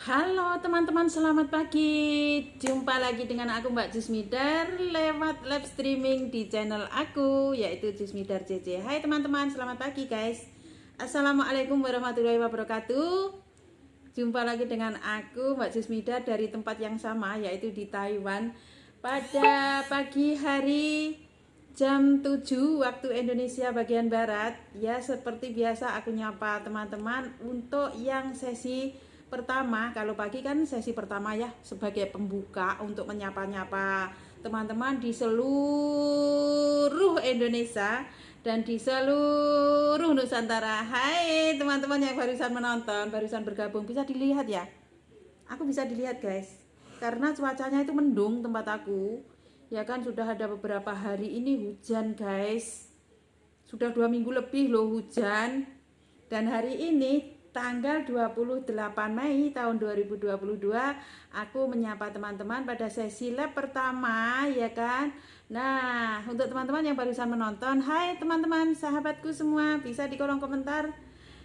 Halo teman-teman, selamat pagi. Jumpa lagi dengan aku Mbak Jusmidar lewat live streaming di channel aku, yaitu Jusmidar CC. Hai teman-teman, selamat pagi guys. Assalamualaikum warahmatullahi wabarakatuh. Jumpa lagi dengan aku Mbak Jusmidar dari tempat yang sama, yaitu di Taiwan. Pada pagi hari jam 7 waktu Indonesia bagian Barat. Ya, seperti biasa aku nyapa teman-teman untuk yang sesi pertama. Kalau pagi kan sesi pertama ya, sebagai pembuka untuk menyapa-nyapa teman-teman di seluruh Indonesia dan di seluruh Nusantara. Hai teman-teman yang barusan menonton, barusan bergabung, bisa dilihat ya. Aku bisa dilihat guys, karena cuacanya itu mendung tempat aku. Ya kan, sudah ada beberapa hari ini hujan guys. Sudah 2 minggu lebih loh hujan. Dan hari ini tanggal 28 Mei tahun 2022 aku menyapa teman-teman pada sesi lab pertama, ya kan. Nah, untuk teman-teman yang barusan menonton, hai teman-teman sahabatku semua, bisa di kolom komentar.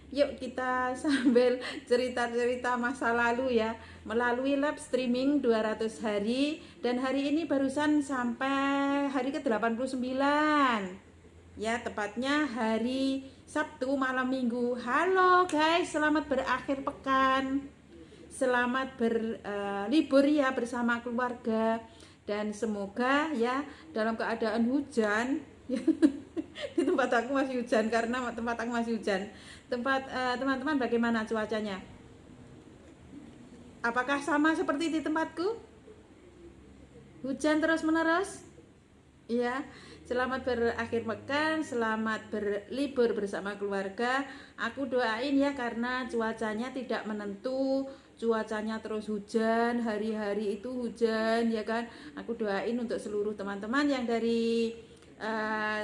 Yuk kita sambil cerita-cerita masa lalu ya, melalui live streaming 200 hari. Dan hari ini barusan sampai hari ke-89. Ya, tepatnya hari Sabtu malam minggu. Halo guys, selamat berakhir pekan. Selamat berlibur ya bersama keluarga. Dan semoga ya dalam keadaan hujan di tempat aku masih hujan, karena tempat aku masih hujan. Teman-teman bagaimana cuacanya? Apakah sama seperti di tempatku? Hujan terus-menerus? Iya. Selamat berakhir pekan, selamat berlibur bersama keluarga. Aku doain ya, karena cuacanya tidak menentu, cuacanya terus hujan, hari-hari itu hujan ya kan. Aku doain untuk seluruh teman-teman yang dari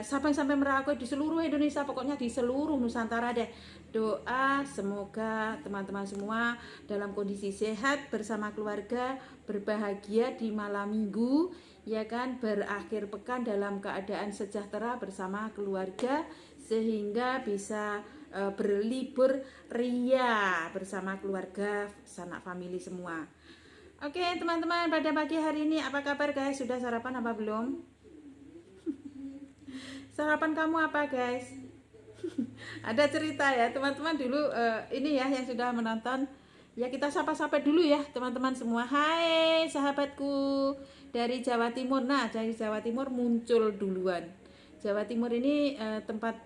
Sabang sampai Merauke, di seluruh Indonesia, pokoknya di seluruh Nusantara deh. Doa semoga teman-teman semua dalam kondisi sehat bersama keluarga, berbahagia di malam minggu, ya kan, berakhir pekan dalam keadaan sejahtera bersama keluarga, sehingga bisa berlibur ria bersama keluarga, sanak famili semua. Oke teman-teman, pada pagi hari ini apa kabar guys? Sudah sarapan apa belum? Sarapan kamu apa guys? Ada cerita ya teman-teman dulu, ini ya yang sudah menonton. Ya, kita sapa-sapa dulu ya teman-teman semua. Hai sahabatku dari Jawa Timur. Nah, dari Jawa Timur muncul duluan. Jawa Timur ini tempat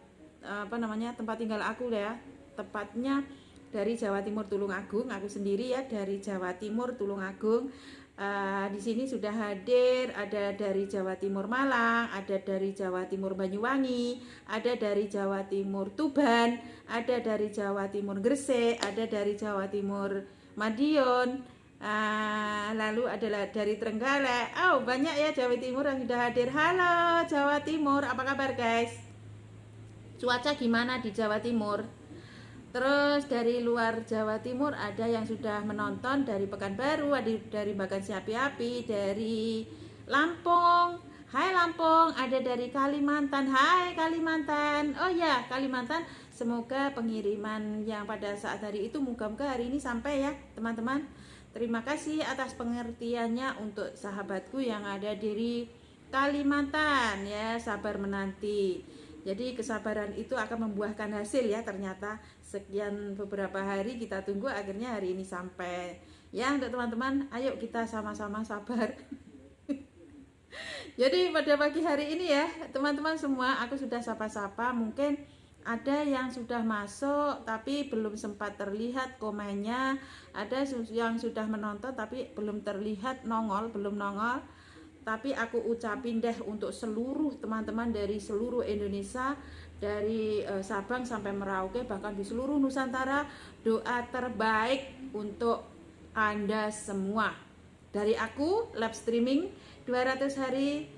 tempat tinggal aku ya. Tepatnya dari Jawa Timur Tulungagung. Aku sendiri ya dari Jawa Timur Tulungagung. Di sini sudah hadir, ada dari Jawa Timur Malang, ada dari Jawa Timur Banyuwangi, ada dari Jawa Timur Tuban, ada dari Jawa Timur Gresik, ada dari Jawa Timur Madiun, lalu ada dari Trenggalek. Oh, banyak ya Jawa Timur yang sudah hadir. Halo Jawa Timur, apa kabar guys? Cuaca gimana di Jawa Timur? Terus dari luar Jawa Timur ada yang sudah menonton dari Pekanbaru, ada dari Bagan Api-Api, dari Lampung. Hai Lampung, ada dari Kalimantan. Hai Kalimantan. Oh ya, Kalimantan, semoga pengiriman yang pada saat hari itu moga-moga hari ini sampai ya, teman-teman. Terima kasih atas pengertiannya untuk sahabatku yang ada di Kalimantan ya, sabar menanti. Jadi kesabaran itu akan membuahkan hasil ya, ternyata sekian beberapa hari kita tunggu, akhirnya hari ini sampai. Ya, untuk teman-teman, ayo kita sama-sama sabar. Jadi pada pagi hari ini ya, teman-teman semua, aku sudah sapa-sapa. Mungkin ada yang sudah masuk tapi belum sempat terlihat komennya, ada yang sudah menonton tapi belum terlihat nongol, belum nongol. Tapi aku ucapin deh untuk seluruh teman-teman dari seluruh Indonesia, dari Sabang sampai Merauke, bahkan di seluruh Nusantara, doa terbaik untuk Anda semua. Dari aku, live streaming 200 hari,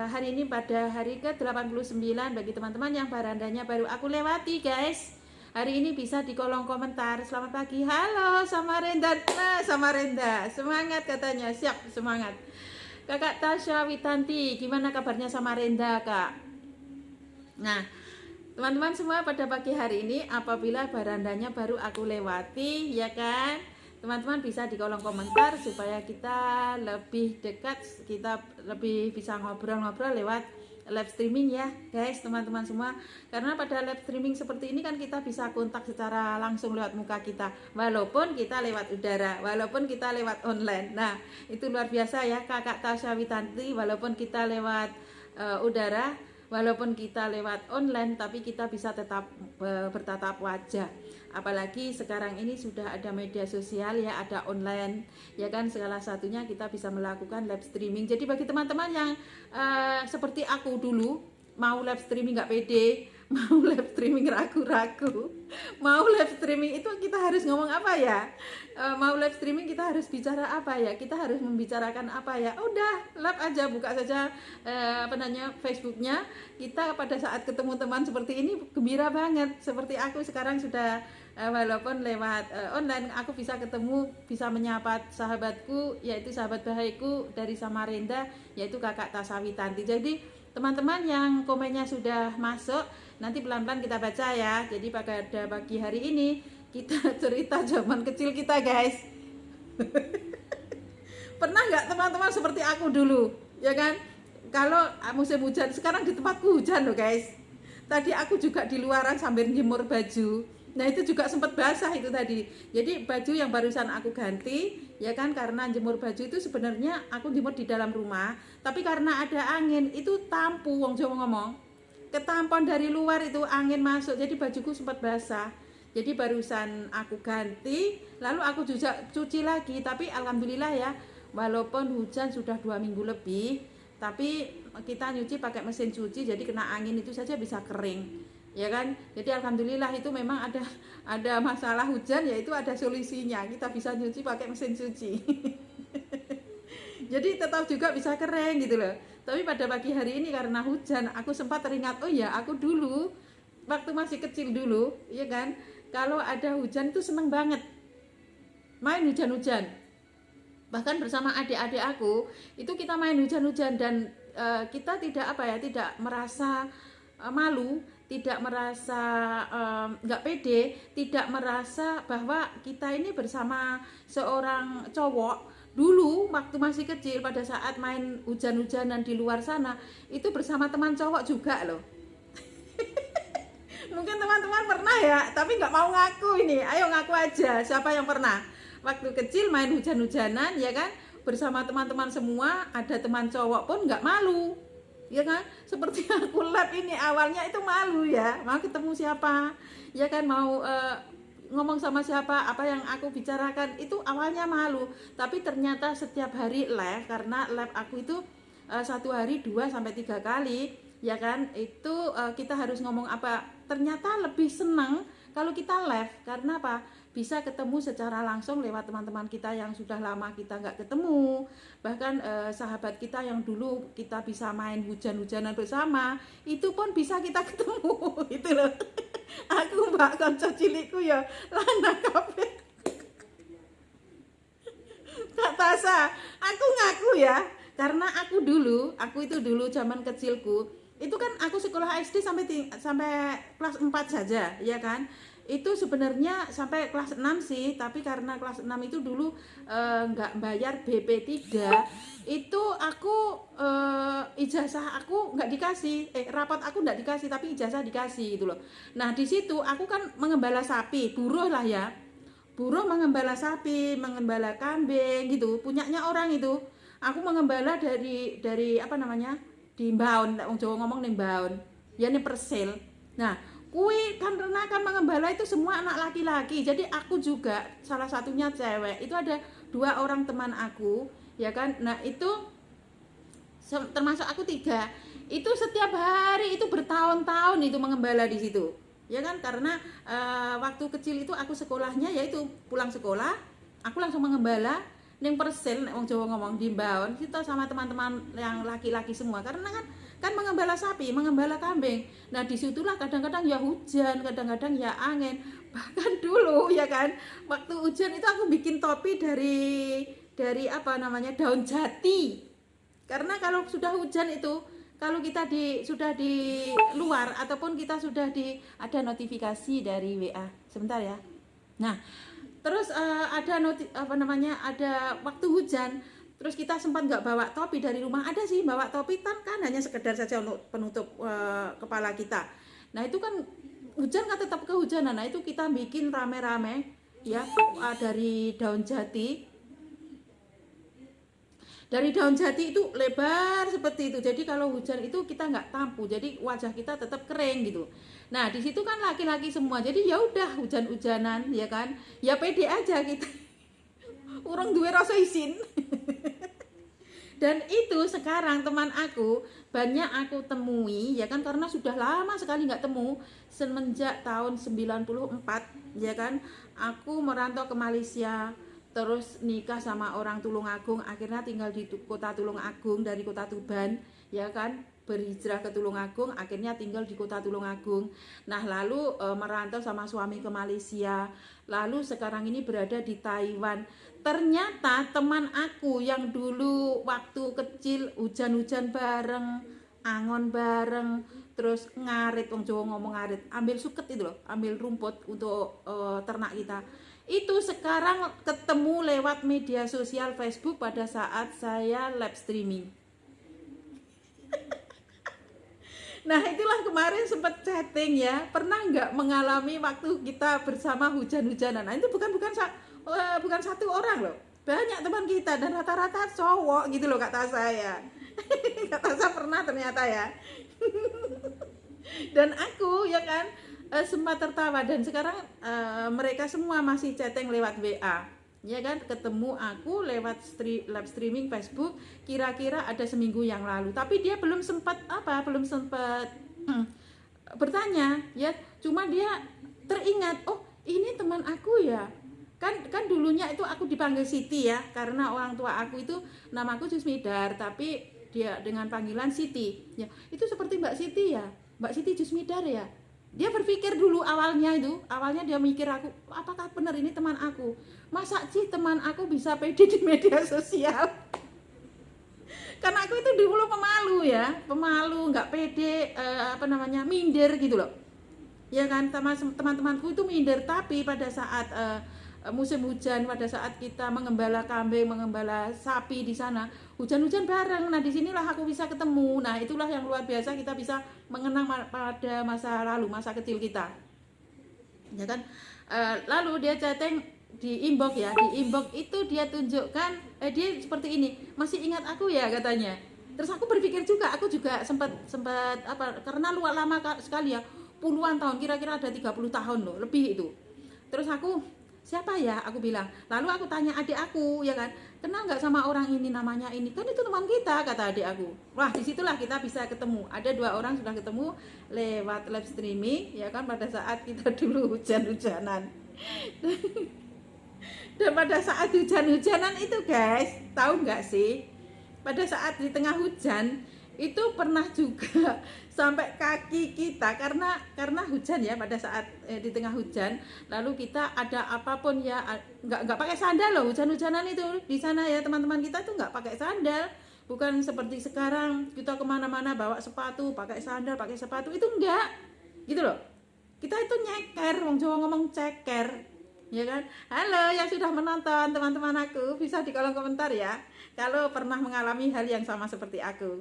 hari ini pada hari ke-89. Bagi teman-teman yang barandanya baru aku lewati guys, hari ini bisa di kolom komentar. Selamat pagi, halo Samarinda. Nah, Samarinda, semangat katanya, siap, semangat. Kakak Tasya Witanti, gimana kabarnya Samarinda kak? Nah, teman-teman semua, pada pagi hari ini apabila barandanya baru aku lewati, ya kan, teman-teman bisa di kolom komentar supaya kita lebih dekat, kita lebih bisa ngobrol-ngobrol lewat live streaming ya guys, teman-teman semua. Karena pada live streaming seperti ini kan kita bisa kontak secara langsung lewat muka kita, walaupun kita lewat udara, walaupun kita lewat online. Nah itu luar biasa ya Kakak Tasya Witanti, walaupun kita lewat udara, walaupun kita lewat online, tapi kita bisa tetap bertatap wajah. Apalagi sekarang ini sudah ada media sosial ya, ada online ya kan, salah satunya kita bisa melakukan live streaming. Jadi bagi teman-teman yang seperti aku dulu mau live streaming nggak pede, mau live streaming ragu-ragu, mau live streaming itu kita harus ngomong apa ya, mau live streaming kita harus bicara apa ya, kita harus membicarakan apa ya, udah live aja, buka saja Facebooknya kita. Pada saat ketemu teman seperti ini gembira banget. Seperti aku sekarang sudah walaupun lewat online, aku bisa ketemu, bisa menyapa sahabatku, yaitu sahabat bahagiku dari Samarinda, yaitu Kakak Tasya Witanti. Jadi teman-teman yang komennya sudah masuk, nanti pelan-pelan kita baca ya. Jadi pada pagi hari ini kita cerita zaman kecil kita guys. Pernah nggak teman-teman seperti aku dulu ya kan, kalau musim hujan, sekarang di tempatku hujan loh guys. Tadi aku juga di luaran sambil jemur baju. Nah itu juga sempat basah itu tadi. Jadi baju yang barusan aku ganti ya kan, karena jemur baju itu sebenarnya aku jemur di dalam rumah, tapi karena ada angin itu tampu, wong Jawa ngomong, ketampon dari luar itu angin masuk, jadi bajuku sempat basah. Jadi barusan aku ganti, lalu aku juga cuci lagi. Tapi alhamdulillah ya, walaupun hujan sudah 2 minggu lebih, tapi kita nyuci pakai mesin cuci, jadi kena angin itu saja bisa kering ya kan. Jadi alhamdulillah itu memang ada masalah hujan, yaitu ada solusinya, kita bisa nyuci pakai mesin cuci. Jadi tetap juga bisa kering gitu loh. Tapi pada pagi hari ini karena hujan, aku sempat teringat, oh ya aku dulu waktu masih kecil dulu ya kan, kalau ada hujan itu seneng banget main hujan-hujan. Bahkan bersama adik-adik aku itu kita main hujan-hujan, dan kita tidak tidak merasa malu, tidak merasa nggak pede, tidak merasa bahwa kita ini bersama seorang cowok. Dulu waktu masih kecil pada saat main hujan-hujanan di luar sana itu bersama teman cowok juga loh. Mungkin teman-teman pernah ya, tapi nggak mau ngaku ini. Ayo ngaku aja, siapa yang pernah waktu kecil main hujan-hujanan ya kan, bersama teman-teman semua, ada teman cowok pun nggak malu ya kan. Seperti aku lab ini awalnya itu malu ya, mau ketemu siapa ya kan, mau ngomong sama siapa, apa yang aku bicarakan itu awalnya malu. Tapi ternyata setiap hari live, karena live aku itu satu hari 2-3 kali ya kan, itu kita harus ngomong apa, ternyata lebih senang kalau kita live. Karena apa? Bisa ketemu secara langsung lewat teman-teman kita yang sudah lama kita nggak ketemu. Bahkan sahabat kita yang dulu kita bisa main hujan-hujanan bersama, itu pun bisa kita ketemu. Itu loh. Aku mbak konco cilikku ya lana kabeh. Kak Tasya, aku ngaku ya, karena aku itu dulu zaman kecilku itu kan aku sekolah SD sampai kelas 4 saja ya kan. Itu sebenarnya sampai kelas 6 sih, tapi karena kelas 6 itu dulu nggak bayar BP 3, itu aku ijazah aku nggak dikasih, rapot aku nggak dikasih, tapi ijazah dikasih gitu loh. Nah di situ aku kan mengembala sapi, buruh lah ya, buruh mengembala sapi, mengembala kambing gitu, punyanya orang itu. Aku mengembala dari apa namanya, di Mbaon, wong Jawa ngomong ning Mbaon, ya ning Persil. Nah, kui karena kan mengembala itu semua anak laki-laki, jadi aku juga salah satunya cewek. Itu ada 2 orang teman aku, ya kan. Nah itu termasuk aku 3. Itu setiap hari itu bertahun-tahun itu mengembala di situ, ya kan. Karena waktu kecil itu aku sekolahnya yaitu pulang sekolah, aku langsung mengembala ning Persil, nek wong Jawa ngomong di Mbaon, kita sama teman-teman yang laki-laki semua. Karena kan mengembala sapi, mengembala kambing. Nah disitulah kadang-kadang ya hujan, kadang-kadang ya angin. Bahkan dulu ya kan, waktu hujan itu aku bikin topi dari apa namanya, daun jati. Karena kalau sudah hujan itu, kalau kita sudah di luar ataupun kita sudah ada notifikasi dari WA. Sebentar ya. Nah Terus ada waktu hujan, terus kita sempat nggak bawa topi dari rumah. Ada sih bawa topi, kan hanya sekedar saja untuk penutup kepala kita. Nah itu kan hujan kan tetap kehujanan. Nah itu kita bikin rame-rame ya, dari daun jati. Dari daun jati itu lebar seperti itu. Jadi kalau hujan itu kita nggak tampu, jadi wajah kita tetap kering gitu. Nah di situ kan laki-laki semua. Jadi ya udah hujan-hujanan ya kan. Ya pede aja kita. Orang duwe rasa izin. Dan itu sekarang teman aku banyak aku temui ya kan, karena sudah lama sekali nggak temu, semenjak tahun 94 ya kan. Aku merantau ke Malaysia, terus nikah sama orang Tulungagung, akhirnya tinggal di kota Tulungagung dari kota Tuban ya kan, berhijrah ke Tulungagung, akhirnya tinggal di kota Tulungagung. Nah lalu merantau sama suami ke Malaysia, lalu sekarang ini berada di Taiwan. Ternyata teman aku yang dulu waktu kecil hujan-hujan bareng, angon bareng, terus ngarit, wong Jawa ngomong ngarit, ambil suket itu loh, ambil rumput untuk ternak kita. Itu sekarang ketemu lewat media sosial Facebook pada saat saya live streaming. Nah itulah kemarin sempat chatting ya, pernah nggak mengalami waktu kita bersama hujan-hujanan. Nah itu bukan satu orang loh, banyak teman kita dan rata-rata cowok gitu loh kata saya. Kata saya pernah ternyata ya. Dan aku ya kan sempat tertawa, dan sekarang mereka semua masih chatting lewat WA ya kan. Ketemu aku lewat live streaming Facebook kira-kira ada seminggu yang lalu, tapi dia belum sempat bertanya ya, cuma dia teringat, oh ini teman aku ya kan dulunya itu aku dipanggil Siti ya, karena orang tua aku itu namaku Jusmidar, tapi dia dengan panggilan Siti ya. Itu seperti Mbak Siti ya, Mbak Siti Jusmidar ya. Dia berpikir dulu awalnya dia mikir aku, apakah benar ini teman aku? Masa sih teman aku bisa pede di media sosial? Karena aku itu dulu pemalu, nggak pede, minder gitu loh. Ya kan, sama teman-temanku itu minder, tapi pada saat musim hujan, pada saat kita mengembala kambing, mengembala sapi di sana, hujan-hujan bareng. Nah disinilah aku bisa ketemu. Nah itulah yang luar biasa, kita bisa mengenang pada masa lalu, masa kecil kita ya kan. Lalu dia chatting di inbox ya, di inbox itu dia tunjukkan dia seperti ini, masih ingat aku ya katanya. Terus aku berpikir juga, aku juga sempat karena luar lama sekali ya, puluhan tahun, kira-kira ada 30 tahun loh lebih itu. Terus aku, siapa ya, aku bilang. Lalu aku tanya adik aku ya kan, kenal nggak sama orang ini, namanya ini, kan itu teman kita, kata adik aku. Wah disitulah kita bisa ketemu, ada 2 orang sudah ketemu lewat live streaming ya kan, pada saat kita dulu hujan-hujanan. Dan pada saat hujan-hujanan itu guys, tahu nggak sih, pada saat di tengah hujan itu pernah juga sampai kaki kita, karena hujan ya, pada saat di tengah hujan, lalu kita ada apapun ya, nggak pakai sandal loh, hujan-hujanan itu di sana ya, teman-teman kita tuh nggak pakai sandal, bukan seperti sekarang kita kemana-mana bawa sepatu, pakai sandal, pakai sepatu, itu enggak gitu loh. Kita itu nyeker, wong Jawa ngomong ceker ya kan. Halo yang sudah menonton, teman-teman aku bisa di kolom komentar ya kalau pernah mengalami hal yang sama seperti aku.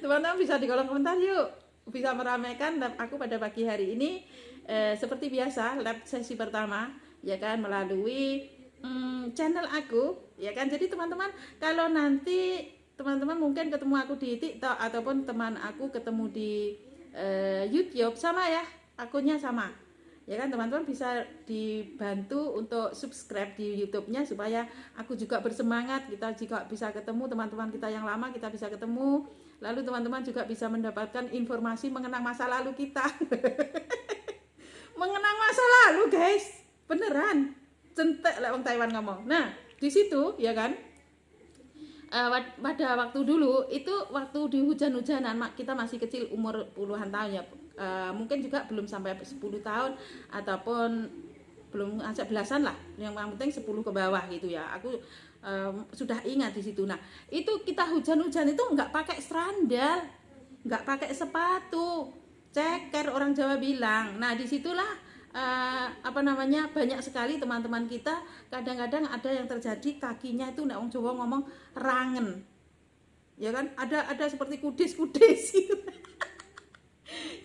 Teman-teman bisa di kolom komentar yuk, bisa meramaikan live aku pada pagi hari ini. Seperti biasa live sesi pertama ya kan, melalui channel aku ya kan. Jadi teman-teman, kalau nanti teman-teman mungkin ketemu aku di TikTok ataupun teman aku ketemu di YouTube, sama ya, akunnya sama ya kan. Teman-teman bisa dibantu untuk subscribe di YouTube-nya supaya aku juga bersemangat, kita juga bisa ketemu, teman-teman kita yang lama kita bisa ketemu. Lalu teman-teman juga bisa mendapatkan informasi mengenang masa lalu kita. Mengenang masa lalu guys, beneran centek lah orang Taiwan ngomong. Nah di situ ya kan, pada waktu dulu itu, waktu di hujan-hujanan, kita masih kecil, umur puluhan tahun ya, mungkin juga belum sampai 10 tahun ataupun belum ajak belasan lah, yang penting 10 ke bawah gitu ya. Aku sudah ingat di situ. Nah itu kita hujan-hujan itu nggak pakai sandal, nggak pakai sepatu, ceker orang Jawa bilang. Nah disitulah apa namanya, banyak sekali teman-teman kita kadang-kadang ada yang terjadi kakinya itu nek wong Jawa ngomong rangen. Ya kan? Ada seperti kudis-kudis gitu.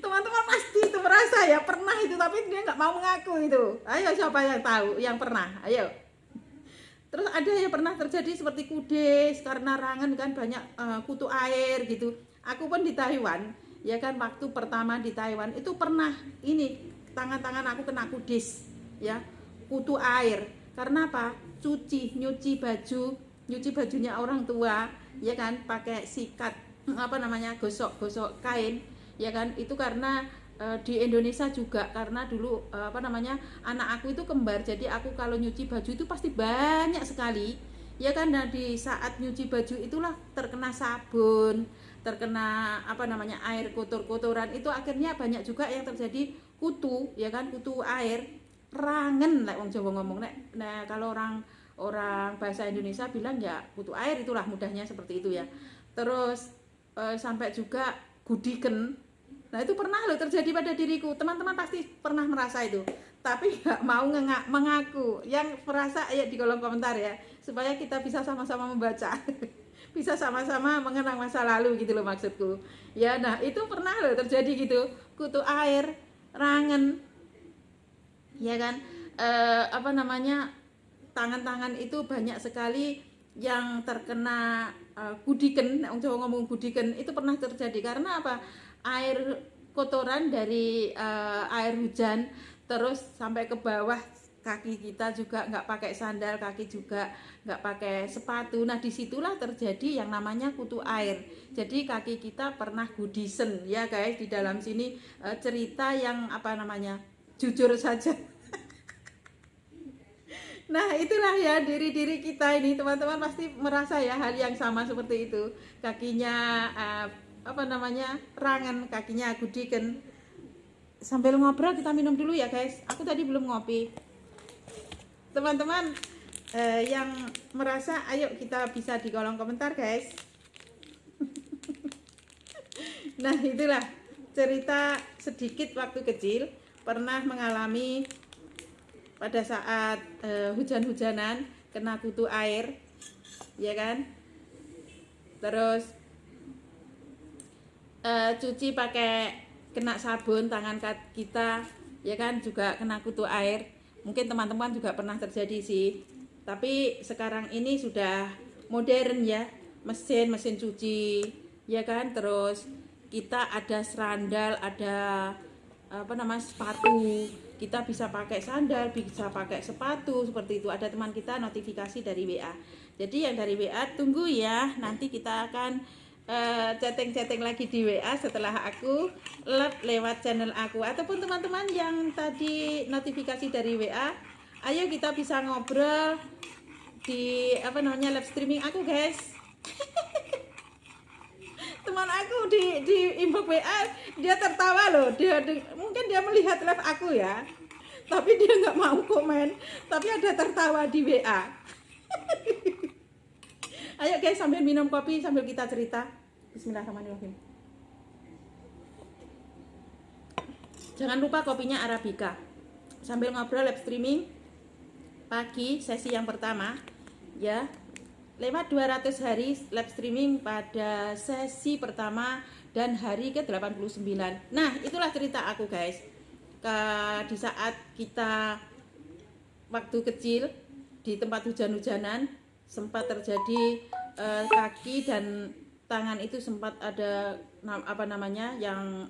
Teman-teman pasti itu merasa ya, pernah itu, tapi dia nggak mau mengaku itu. Ayo siapa yang tahu, yang pernah? Ayo. Terus ada yang pernah terjadi seperti kudis karena rangen kan, banyak kutu air gitu. Aku pun di Taiwan, ya kan, waktu pertama di Taiwan itu pernah ini tangan-tangan aku kena kudis, ya, kutu air. Karena apa? Nyuci bajunya orang tua, ya kan, pakai sikat apa namanya, gosok kain, ya kan. Itu karena di Indonesia juga, karena dulu apa namanya, anak aku itu kembar, jadi aku kalau nyuci baju itu pasti banyak sekali, ya kan. Nah di saat nyuci baju itulah terkena sabun, terkena apa namanya, air kotoran, itu akhirnya banyak juga yang terjadi kutu, ya kan, kutu air, rangen like wong Jawa ngomong. Nah kalau orang bahasa Indonesia bilang ya kutu air, itulah mudahnya seperti itu ya. Terus sampai juga gudiken. Nah itu pernah loh terjadi pada diriku. Teman-teman pasti pernah merasa itu, tapi nggak mau mengaku. Yang merasa ya di kolom komentar ya, supaya kita bisa sama-sama membaca. Bisa sama-sama mengenang masa lalu gitu loh maksudku. Ya, nah itu pernah loh terjadi gitu, kutu air, rangen, ya kan. Apa namanya, tangan-tangan itu banyak sekali yang terkena gudiken. Orang Jawa ngomong gudiken, itu pernah terjadi karena apa? Air kotoran dari air hujan terus sampai ke bawah kaki kita, juga nggak pakai sandal, kaki juga nggak pakai sepatu. Nah disitulah terjadi yang namanya kutu air. Jadi kaki kita pernah gudisen ya guys. Di dalam sini cerita yang apa namanya, jujur saja. Nah itulah ya diri kita ini, teman-teman pasti merasa ya hal yang sama seperti itu. Kakinya apa namanya, rangen, kakinya gudiken. Sambil ngobrol kita minum dulu ya guys, aku tadi belum ngopi. Teman-teman yang merasa, ayo kita bisa di kolom komentar guys. Nah itulah cerita sedikit waktu kecil pernah mengalami pada saat hujan-hujanan kena kutu air, ya kan. Terus cuci pakai kena sabun tangan kita, ya kan, juga kena kutu air. Mungkin teman-teman juga pernah terjadi sih. Tapi sekarang ini sudah modern ya, mesin cuci, ya kan. Terus kita ada serandal, ada apa namanya, sepatu. Kita bisa pakai sandal, bisa pakai sepatu seperti itu. Ada teman kita notifikasi dari WA. Jadi yang dari WA tunggu ya, nanti kita akan chatting lagi di WA setelah aku live lewat channel aku. Ataupun teman-teman yang tadi notifikasi dari WA, ayo kita bisa ngobrol di apa namanya, live streaming aku guys. Teman aku di inbox WA, dia tertawa loh. Mungkin dia melihat live aku ya, tapi dia nggak mau komen, tapi ada tertawa di WA. Ayo guys, sambil minum kopi sambil kita cerita. Bismillahirrahmanirrahim. Jangan lupa kopinya Arabica. Sambil ngobrol live streaming pagi sesi yang pertama ya. Lewat 200 hari live streaming pada sesi pertama dan hari ke-89. Nah, itulah cerita aku guys. Di saat kita waktu kecil di tempat hujan-hujanan sempat terjadi kaki dan tangan itu sempat ada apa namanya, yang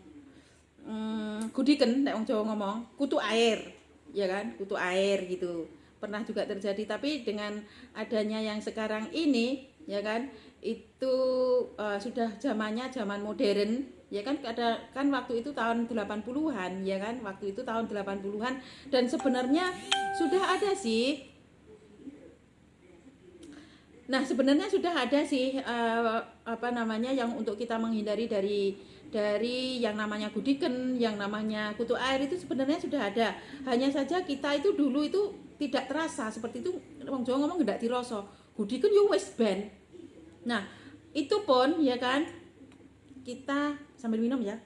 gudiken, nek wong Jawa ngomong kutu air, ya kan, kutu air gitu. Pernah juga terjadi, tapi dengan adanya yang sekarang ini, ya kan, itu sudah zamannya zaman modern, ya kan. Kan waktu itu tahun 80-an, ya kan, waktu itu tahun 80-an, dan sebenarnya sudah ada sih. Nah sebenarnya sudah ada sih apa namanya, yang untuk kita menghindari dari yang namanya gudiken, yang namanya kutu air, itu sebenarnya sudah ada. Hanya saja kita itu dulu itu tidak terasa seperti itu. Wong Jawa ngomong nggak diroso, gudiken yo wis ben. Nah itu pun ya kan, kita sambil minum ya.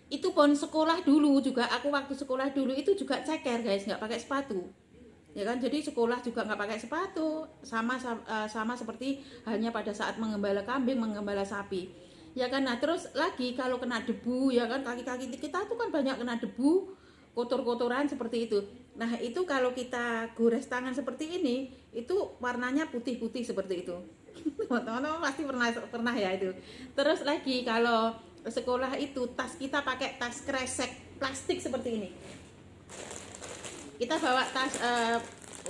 Itu pun sekolah dulu juga, aku waktu sekolah dulu itu juga ceker guys, nggak pakai sepatu ya kan. Jadi sekolah juga nggak pakai sepatu, sama seperti halnya pada saat mengembala kambing, mengembala sapi ya kan. Nah terus lagi kalau kena debu ya kan, kaki-kaki kita tuh kan banyak kena debu, kotor-kotoran seperti itu. Nah itu kalau kita gores tangan seperti ini, itu warnanya putih-putih seperti itu. Teman-teman pasti pernah ya itu. Terus lagi kalau sekolah itu tas kita pakai tas kresek plastik seperti ini. Kita bawa tas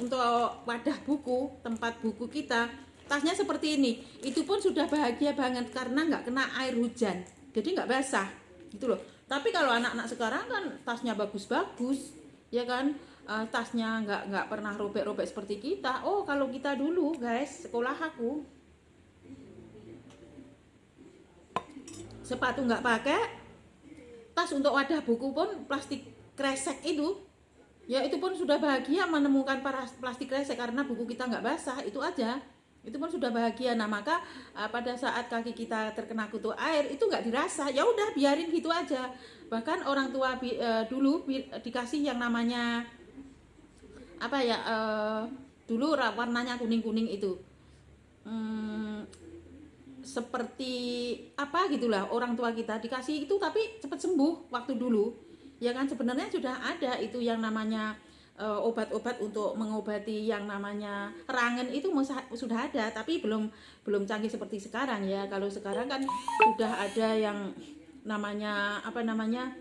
untuk wadah buku, tempat buku kita, tasnya seperti ini. Itu pun sudah bahagia banget karena nggak kena air hujan, jadi nggak basah gitu loh. Tapi kalau anak-anak sekarang kan tasnya bagus-bagus ya kan, tasnya nggak pernah robek-robek seperti kita. Oh kalau kita dulu guys, sekolah aku sepatu nggak pakai, tas untuk wadah buku pun plastik kresek itu, ya itu pun sudah bahagia menemukan plastik kresek karena buku kita nggak basah, itu aja. Itu pun sudah bahagia. Nah maka pada saat kaki kita terkena kutu air itu nggak dirasa, ya udah biarin gitu aja. Bahkan orang tua dulu dikasih yang namanya apa ya, dulu warnanya kuning-kuning itu, seperti apa gitulah, orang tua kita dikasih itu tapi cepat sembuh waktu dulu ya kan. Sebenarnya sudah ada itu yang namanya obat-obat untuk mengobati yang namanya rangen, itu sudah ada, tapi belum canggih seperti sekarang ya. Kalau sekarang kan sudah ada yang namanya apa namanya,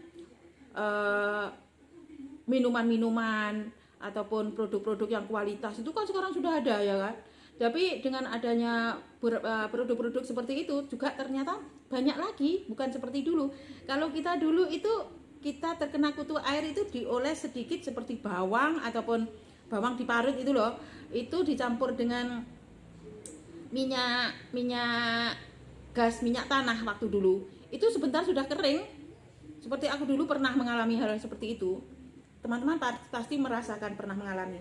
minuman-minuman ataupun produk-produk yang kualitas itu kan sekarang sudah ada ya kan. Tapi dengan adanya produk-produk seperti itu juga ternyata banyak lagi, bukan seperti dulu. Kalau kita dulu itu kita terkena kutu air itu dioles sedikit seperti bawang ataupun bawang diparut itu loh, itu dicampur dengan minyak gas, minyak tanah waktu dulu. Itu sebentar sudah kering. Seperti aku dulu pernah mengalami hal seperti itu. Teman-teman pasti merasakan, pernah mengalami.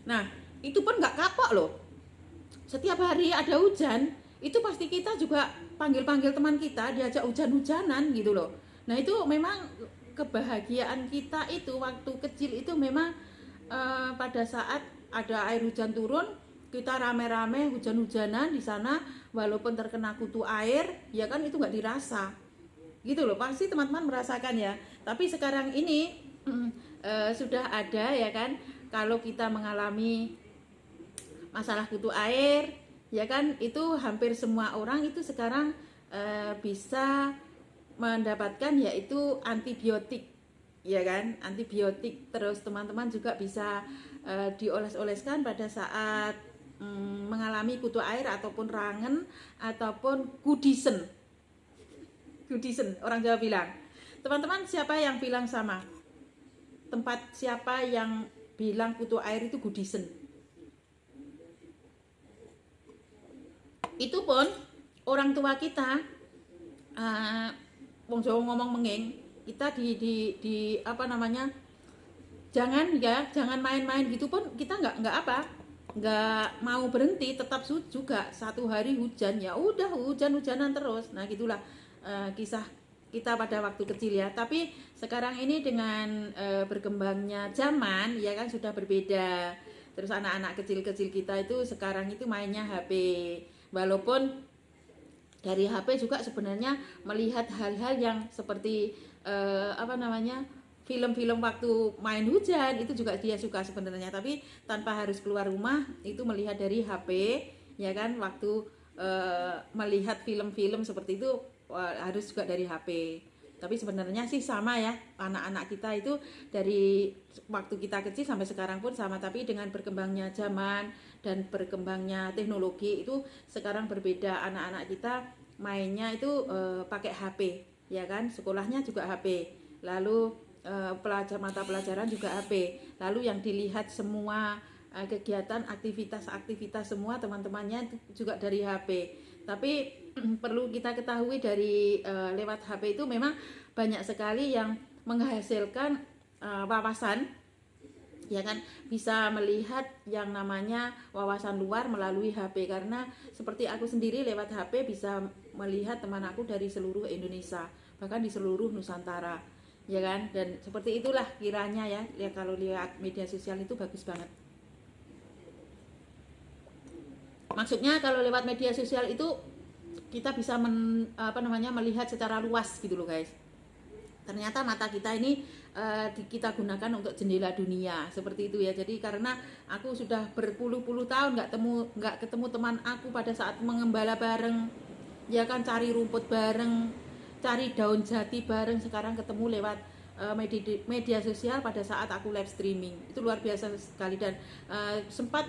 Nah, itu pun nggak kapok loh. Setiap hari ada hujan, itu pasti kita juga panggil-panggil teman kita, diajak hujan-hujanan gitu loh. Nah, itu memang kebahagiaan kita itu waktu kecil itu memang pada saat ada air hujan turun, kita rame-rame hujan-hujanan di sana, walaupun terkena kutu air, ya kan itu nggak dirasa. Gitu loh, pasti teman-teman merasakan ya. Tapi sekarang ini sudah ada ya kan, kalau kita mengalami masalah kutu air ya kan, itu hampir semua orang itu sekarang bisa mendapatkan yaitu antibiotik ya kan, antibiotik. Terus teman-teman juga bisa dioles-oleskan pada saat mengalami kutu air ataupun rangen ataupun kudisen orang Jawa bilang. Teman-teman siapa yang bilang sama? Tempat siapa yang bilang kutu air itu gudisen? Itu pun orang tua kita, wong Jawa ngomong menging, kita di apa namanya, jangan main-main gitu pun kita nggak mau berhenti, tetap juga satu hari hujan ya udah hujan-hujanan terus. Nah gitulah kisah kita pada waktu kecil ya. Tapi sekarang ini dengan berkembangnya zaman ya kan sudah berbeda. Terus anak-anak kecil-kecil kita itu sekarang itu mainnya HP. Walaupun dari HP juga sebenarnya melihat hal-hal yang seperti apa namanya, film-film waktu main hujan itu juga dia suka sebenarnya. Tapi tanpa harus keluar rumah, itu melihat dari HP ya kan. Waktu melihat film-film seperti itu harus juga dari HP. Tapi sebenarnya sih sama ya, anak-anak kita itu dari waktu kita kecil sampai sekarang pun sama. Tapi dengan berkembangnya zaman dan berkembangnya teknologi itu sekarang berbeda. Anak-anak kita mainnya itu pakai HP ya kan, sekolahnya juga HP, lalu mata pelajaran juga HP, lalu yang dilihat semua kegiatan aktivitas semua teman-temannya juga dari HP. Tapi perlu kita ketahui dari lewat HP itu memang banyak sekali yang menghasilkan wawasan ya kan, bisa melihat yang namanya wawasan luar melalui HP, karena seperti aku sendiri lewat HP bisa melihat teman aku dari seluruh Indonesia, bahkan di seluruh Nusantara, ya kan. Dan seperti itulah kiranya ya, ya kalau lihat media sosial itu bagus banget. Maksudnya kalau lewat media sosial itu kita bisa melihat secara luas gitu loh guys. Ternyata mata kita ini kita gunakan untuk jendela dunia, seperti itu ya. Jadi karena aku sudah berpuluh-puluh tahun nggak ketemu teman aku pada saat mengembala bareng, ya kan, cari rumput bareng, cari daun jati bareng, sekarang ketemu lewat media sosial pada saat aku live streaming. Itu luar biasa sekali. Dan sempat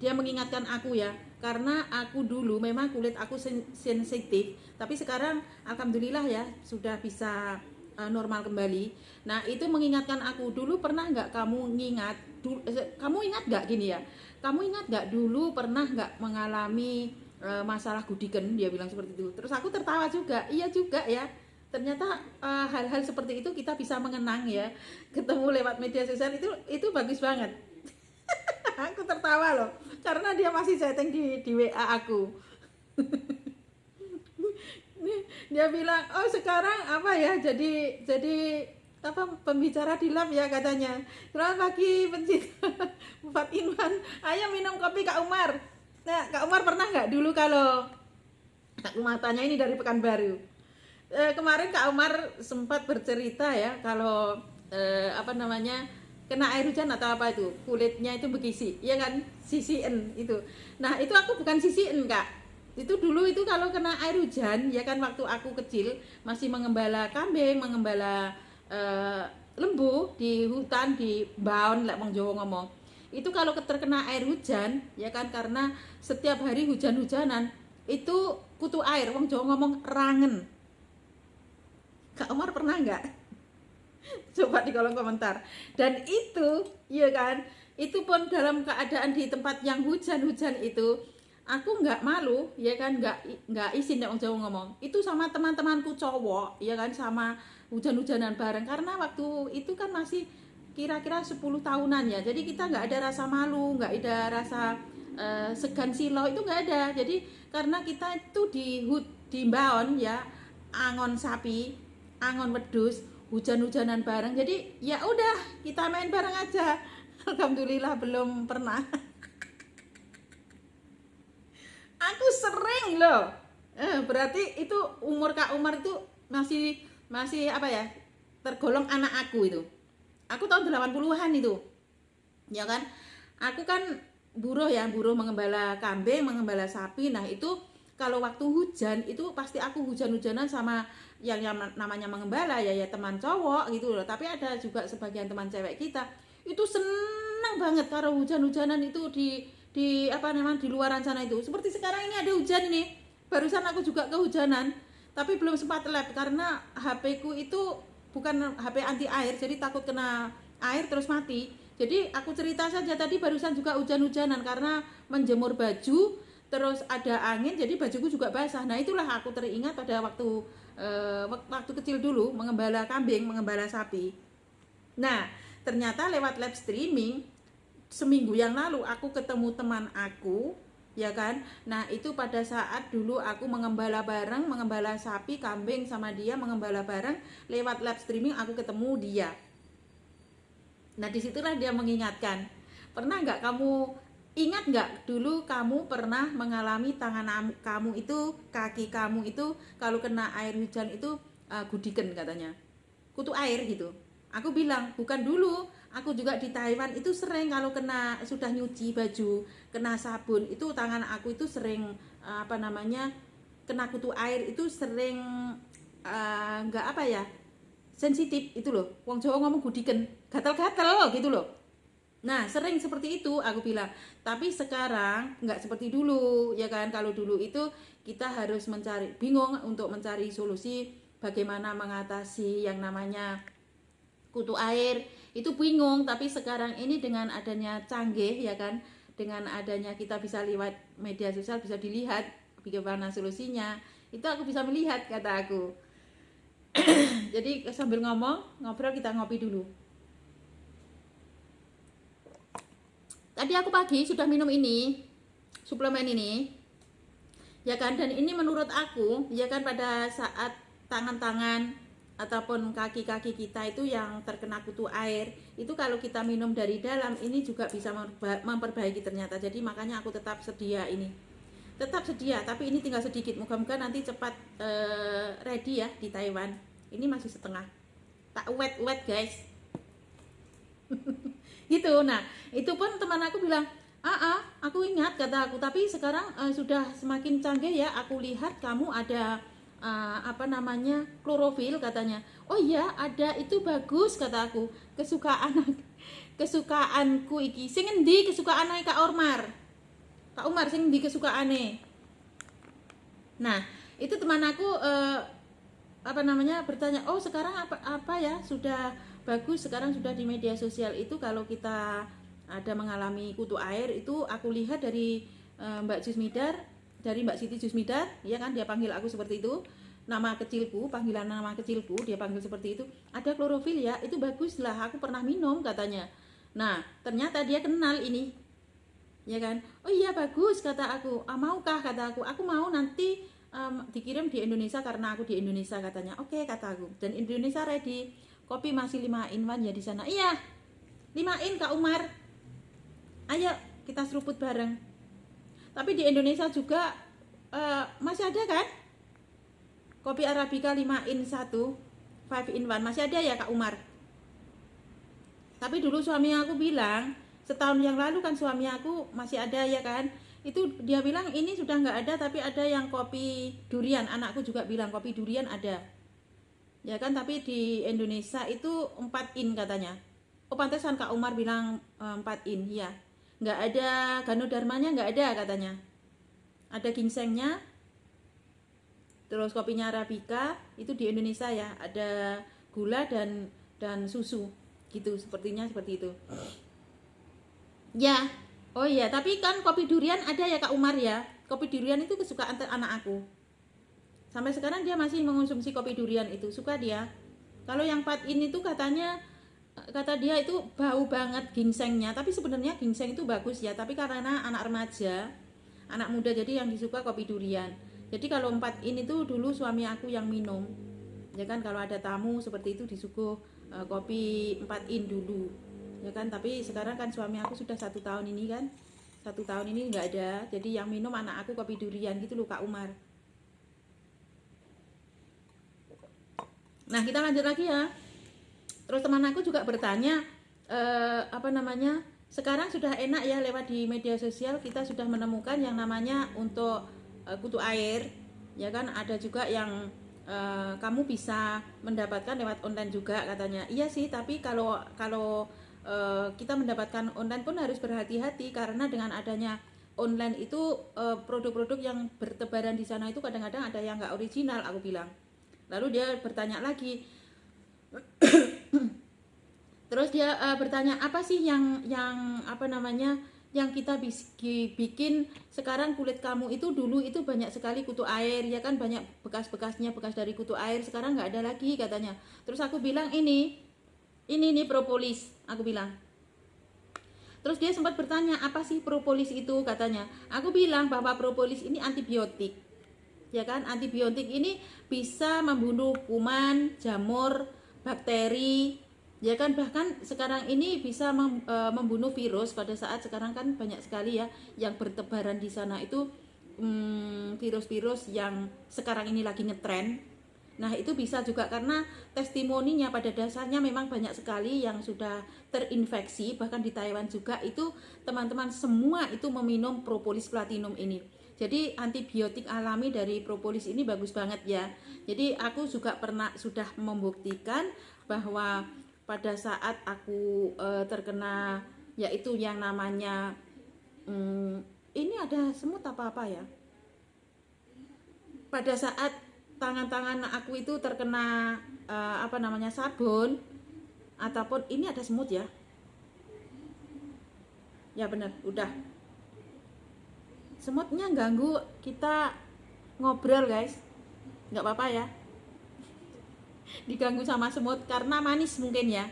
dia mengingatkan aku ya, karena aku dulu memang kulit aku sensitif, tapi sekarang alhamdulillah ya sudah bisa normal kembali. Nah itu mengingatkan aku, dulu pernah nggak kamu kamu ingat nggak gini ya, kamu ingat nggak dulu pernah nggak mengalami masalah gudiken, dia bilang seperti itu. Terus aku tertawa juga, iya juga ya, ternyata hal-hal seperti itu kita bisa mengenang ya, ketemu lewat media sosial itu bagus banget. Aku tertawa loh, karena dia masih chatting di WA aku. Dia bilang, oh sekarang apa ya, jadi apa, pembicara di lab ya katanya. Selamat pagi pencinta 4 in 1, ayo minum kopi Kak Umar. Nah Kak Umar pernah nggak dulu, kalau Kak Umar tanya ini dari Pekanbaru, kemarin Kak Umar sempat bercerita ya, kalau kena air hujan atau apa itu, kulitnya itu begisi, ya kan, sisiin itu. Nah itu aku bukan sisiin Kak, itu dulu itu kalau kena air hujan, ya kan, waktu aku kecil masih mengembala kambing, mengembala lembu di hutan, di baon, lek wong Jawa ngomong. Itu kalau terkena air hujan, ya kan, karena setiap hari hujan-hujanan, itu kutu air, wong Jawa ngomong rangen. Kak Umar pernah nggak? Coba di kolom komentar. Dan itu, ya kan, itu pun dalam keadaan di tempat yang hujan-hujan itu, aku nggak malu, ya kan, nggak izin ya orang Jawa ngomong. Itu sama teman-temanku cowok, ya kan, sama hujan-hujanan bareng, karena waktu itu kan masih kira-kira 10 tahunan ya. Jadi kita nggak ada rasa malu, nggak ada rasa segan silau, itu nggak ada. Jadi karena kita itu di baon ya, angon sapi, angon wedus, hujan-hujanan bareng, jadi ya udah kita main bareng aja. Alhamdulillah belum pernah. Aku sering loh. Berarti itu umur Kak Umar itu masih apa ya, tergolong anak aku itu. Aku tahun 80-an itu, ya kan. Aku kan buruh ya, buruh mengembala kambing, mengembala sapi. Nah itu kalau waktu hujan itu pasti aku hujan-hujanan sama yang namanya mengembala ya teman cowok gitu loh. Tapi ada juga sebagian teman cewek kita itu senang banget kalau hujan-hujanan itu di apa namanya, di luaran sana itu. Seperti sekarang ini ada hujan ini, barusan aku juga kehujanan, tapi belum sempat live karena HP ku itu bukan HP anti air, jadi takut kena air terus mati. Jadi aku cerita saja, tadi barusan juga hujan-hujanan karena menjemur baju, terus ada angin, jadi bajuku juga basah. Nah itulah aku teringat pada waktu kecil dulu mengembala kambing, mengembala sapi. Nah ternyata lewat live streaming seminggu yang lalu aku ketemu teman aku, ya kan. Nah itu pada saat dulu aku mengembala bareng, mengembala sapi, kambing sama dia, mengembala bareng, lewat live streaming aku ketemu dia. Nah disitulah dia mengingatkan, pernah nggak kamu, ingat nggak dulu kamu pernah mengalami tangan kamu itu, kaki kamu itu kalau kena air hujan itu gudiken katanya, kutu air gitu. Aku bilang bukan dulu, aku juga di Taiwan itu sering kalau kena, sudah nyuci baju, kena sabun itu tangan aku itu sering kena kutu air itu sering nggak apa ya, sensitif itu loh. Wong Jawa ngomong gudiken, gatal-gatal gitu loh. Nah sering seperti itu aku bilang, tapi sekarang nggak seperti dulu, ya kan. Kalau dulu itu kita harus bingung untuk mencari solusi bagaimana mengatasi yang namanya kutu air, itu bingung. Tapi sekarang ini dengan adanya canggih, ya kan, dengan adanya kita bisa lewat media sosial bisa dilihat bagaimana solusinya, itu aku bisa melihat, kata aku. Jadi sambil ngobrol kita ngopi dulu. Tadi aku pagi sudah minum ini, suplemen ini, ya kan, dan ini menurut aku, ya kan, pada saat tangan-tangan ataupun kaki-kaki kita itu yang terkena kutu air, itu kalau kita minum dari dalam, ini juga bisa memperbaiki ternyata. Jadi makanya aku tetap sedia ini. Tetap sedia, tapi ini tinggal sedikit. Moga-moga nanti cepat ready ya di Taiwan. Ini masih setengah. Tak wet guys. Gitu. Nah, itu pun teman aku bilang, aku ingat, kata aku, tapi sekarang sudah semakin canggih ya, aku lihat kamu ada klorofil, katanya. Oh iya, ada, itu bagus, kata aku. Kesukaanku iki. Sing endi kesukaane Kak Umar? Kak Umar sing endi kesukaane? Nah, itu teman aku bertanya, oh sekarang apa ya, sudah bagus, sekarang sudah di media sosial itu kalau kita ada mengalami kutu air itu aku lihat dari Mbak Jusmidar, dari Mbak Siti Jusmidar, ya kan, dia panggil aku seperti itu, nama kecilku, panggilan nama kecilku, dia panggil seperti itu, ada klorofil ya, itu bagus lah, aku pernah minum, katanya. Nah, ternyata dia kenal ini, ya kan. Oh iya bagus, kata aku. Maukah, kata aku mau nanti dikirim di Indonesia karena aku di Indonesia, katanya. Oke, kata aku. Dan Indonesia ready. Kopi masih 5 in 1 ya di sana. Iya. 5 in Kak Umar. Ayo kita seruput bareng. Tapi di Indonesia juga masih ada kan? Kopi Arabica 5 in 1, 5 in 1 masih ada ya Kak Umar. Tapi dulu suami aku bilang, setahun yang lalu kan suami aku masih ada ya kan. Itu dia bilang ini sudah nggak ada, tapi ada yang kopi durian. Anakku juga bilang kopi durian ada. Ya kan, tapi di Indonesia itu 4 in katanya. Oh pantesan Kak Umar bilang 4 in, ya. Nggak ada Ganodarmanya, nggak ada katanya. Ada ginsengnya, terus kopinya Arabica, itu di Indonesia ya. Ada gula dan susu, gitu, sepertinya seperti itu. Ya, oh iya, tapi kan kopi durian ada ya Kak Umar ya. Kopi durian itu kesukaan anak aku. Sampai sekarang dia masih mengonsumsi kopi durian itu, suka dia. Kalau yang 4 in itu katanya, kata dia itu bau banget ginsengnya. Tapi sebenarnya ginseng itu bagus ya, tapi karena anak remaja, anak muda, jadi yang disuka kopi durian. Jadi kalau 4 in itu dulu suami aku yang minum. Ya kan, kalau ada tamu seperti itu disuguh kopi 4 in dulu. Ya kan, tapi sekarang kan suami aku sudah 1 tahun ini kan. 1 tahun ini nggak ada. Jadi yang minum anak aku kopi durian gitu loh Kak Umar. Nah kita lanjut lagi ya. Terus teman aku juga bertanya, sekarang sudah enak ya lewat di media sosial, kita sudah menemukan yang namanya untuk kutu air, ya kan. Ada juga yang kamu bisa mendapatkan lewat online juga, katanya. Iya sih, tapi kalau kita mendapatkan online pun harus berhati-hati, karena dengan adanya online itu produk-produk yang bertebaran di sana itu kadang-kadang ada yang nggak original, aku bilang. Lalu dia bertanya lagi, terus dia bertanya, apa sih yang kita bikin sekarang kulit kamu itu, dulu itu banyak sekali kutu air, ya kan, banyak bekas-bekasnya, bekas dari kutu air, sekarang nggak ada lagi, katanya. Terus aku bilang ini propolis, aku bilang. Terus dia sempat bertanya, apa sih propolis itu, katanya. Aku bilang bahwa propolis ini antibiotik, ya kan. Antibiotik ini bisa membunuh kuman, jamur, bakteri, ya kan, bahkan sekarang ini bisa membunuh virus. Pada saat sekarang kan banyak sekali ya yang bertebaran di sana itu virus-virus yang sekarang ini lagi ngetren. Nah itu bisa juga karena testimoninya pada dasarnya memang banyak sekali yang sudah terinfeksi. Bahkan di Taiwan juga itu teman-teman semua itu meminum propolis platinum ini. Jadi antibiotik alami dari propolis ini bagus banget ya. Jadi aku juga sudah membuktikan bahwa pada saat aku terkena, yaitu yang namanya ini ada semut apa ya. Pada saat tangan-tangan aku itu terkena sabun ataupun ini ada semut ya. Ya benar, udah. Semutnya ganggu kita ngobrol guys, nggak apa-apa ya diganggu sama semut karena manis mungkin ya,